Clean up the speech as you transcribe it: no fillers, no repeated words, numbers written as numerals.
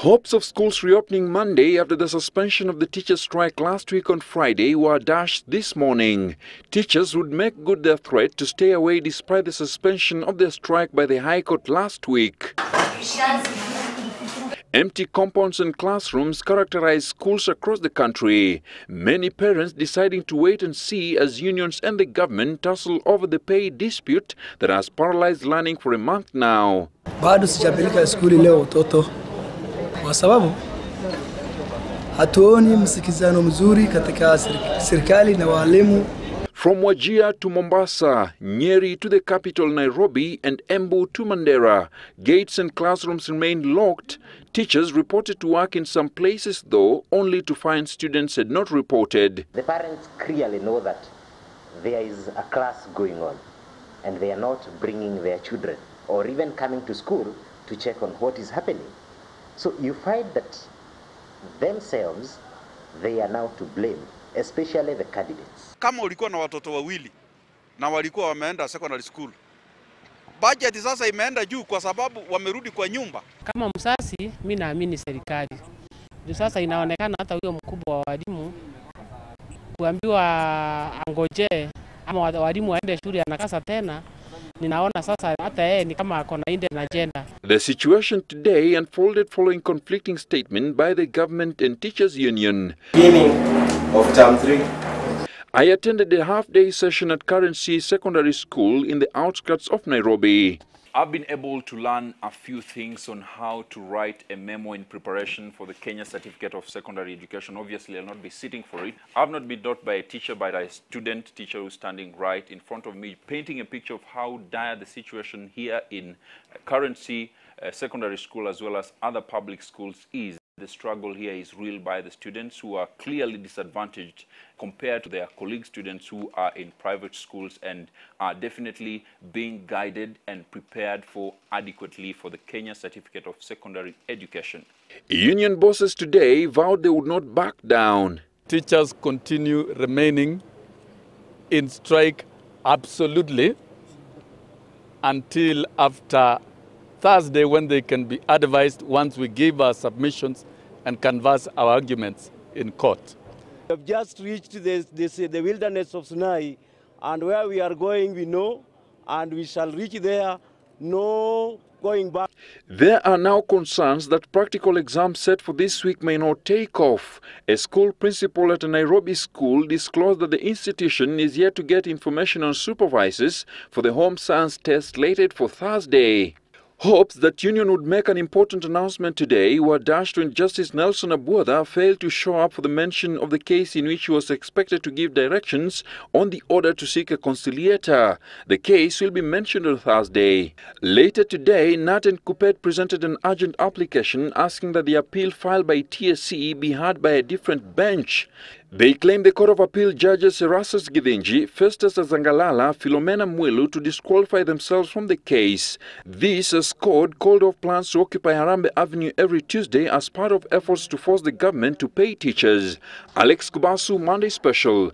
Hopes of schools reopening Monday after the suspension of the teachers' strike last week on Friday were dashed this morning. Teachers would make good their threat to stay away despite the suspension of their strike by the High Court last week. Empty compounds and classrooms characterize schools across the country. Many parents deciding to wait and see as unions and the government tussle over the pay dispute that has paralyzed learning for a month now. Bado sijapeleka skuli leo watoto kwa sababu hatuoni msikizano mzuri katika serikali na walimu. From Wajir to Mombasa, Nyeri to the capital Nairobi, and Embu to Mandera, gates and classrooms remained locked. Teachers reported to work in some places, though, only to find students had not reported. The parents clearly know that there is a class going on, and they are not bringing their children or even coming to school to check on what is happening. So you find that themselves, they are now to blame, especially the candidates. Kama ulikuwa na watoto wawili na walikuwa wameenda secondary school, budget sasa imeenda juu kwa sababu wamerudi kwa nyumba. Kama msasi, mimi naamini serikali. Ndio sasa inaonekana hata huyo mkubwa wa walimu kuambiwa angoje ama walimu waende shule anakasa tena. Ninaona sasa hata yeye ni kama akona hidden agenda. The situation today unfolded following conflicting statement by the government and teachers union. Beginning of term 3. I attended a half-day session at Currency Secondary School in the outskirts of Nairobi. I've been able to learn a few things on how to write a memo in preparation for the Kenya Certificate of Secondary Education. Obviously, I'll not be sitting for it. I've not been taught by a teacher, but a student teacher who's standing right in front of me, painting a picture of how dire the situation here in Currency Secondary School as well as other public schools is. The struggle here is real by the students who are clearly disadvantaged compared to their colleague students who are in private schools and are definitely being guided and prepared for adequately for the Kenya Certificate of Secondary Education. Union bosses today vowed they would not back down. Teachers continue remaining in strike absolutely until after Thursday, when they can be advised once we give our submissions and canvass our arguments in court. We have just reached the wilderness of Sinai, and where we are going we know, and we shall reach there, no going back. There are now concerns that practical exams set for this week may not take off. A school principal at a Nairobi school disclosed that the institution is yet to get information on supervisors for the home science test slated for Thursday. Hopes that union would make an important announcement today were dashed when Justice Nelson Abuodha failed to show up for the mention of the case in which he was expected to give directions on the order to seek a conciliator. The case will be mentioned on Thursday. Later today, KNUT and KUPPET presented an urgent application asking that the appeal filed by TSC be heard by a different bench. They claim the Court of Appeal judges Erastus Githinji, Festus Azangalala, Philomena Mwilu to disqualify themselves from the case. This has called off plans to occupy Harambee Avenue every Tuesday as part of efforts to force the government to pay teachers. Alex Kubasu, Monday Special.